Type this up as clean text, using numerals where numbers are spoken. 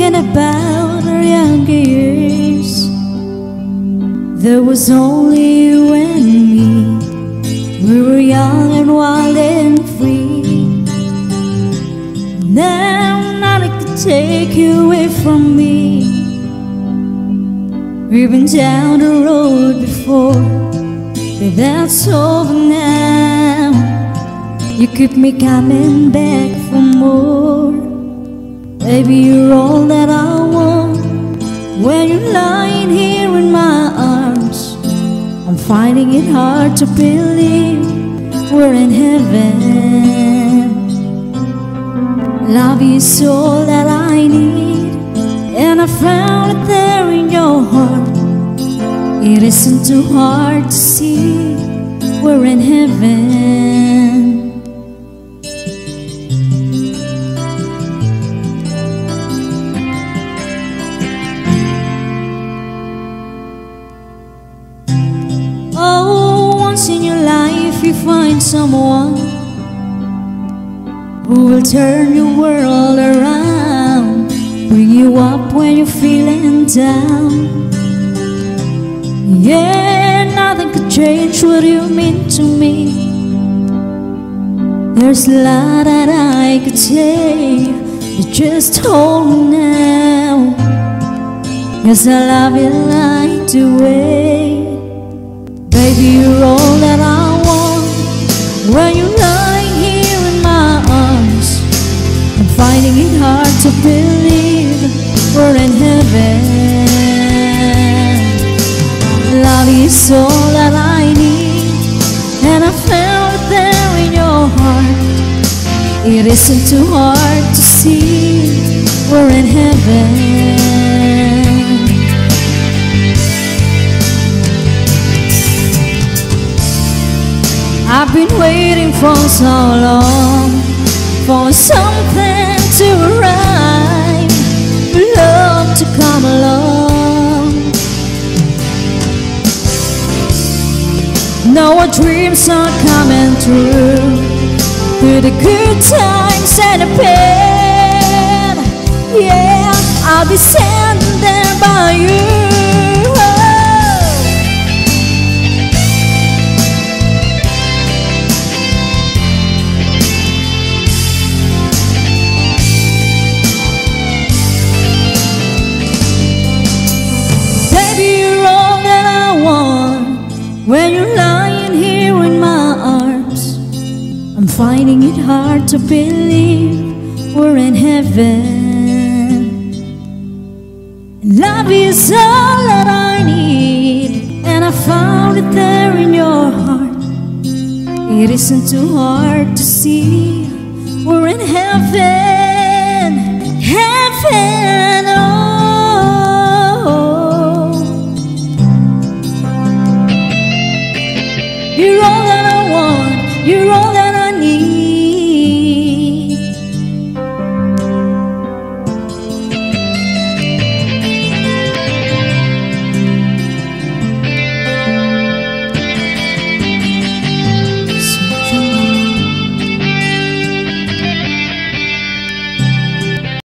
thinking about our younger years. There was only you and me. We were young and wild and free. Now nothing could take you away from me. We've been down the road before, but that's over now. You keep me coming back for more. Baby, you're all that I want. When you're lying here in my arms, I'm finding it hard to believe we're in heaven. Love is all that I need, and I found it there in your heart. It isn't too hard to see we're in heaven. Oh, once in your life you find someone who will turn your world around, bring you up when you're feeling down. Yeah, nothing could change what you mean to me. There's a lot that I could say, but just hold me now, 'cause I love you like the way. Baby, you're all that I want. When you're lying here in my arms, I'm finding it hard to believe we're in heaven. Love is all that I need, and I found it there in your heart. It isn't too hard to see we're in heaven. I've been waiting for so long for something to arrive, for love to come along. Now our dreams are coming through the good times and the pain. Yeah, I'll be standing there by you. When you're lying here in my arms, I'm finding it hard to believe we're in heaven. And love is all that I need, and I found it there in your heart. It isn't too hard to see we're in heaven. Heaven, oh. You're all that I want, you're all that I need.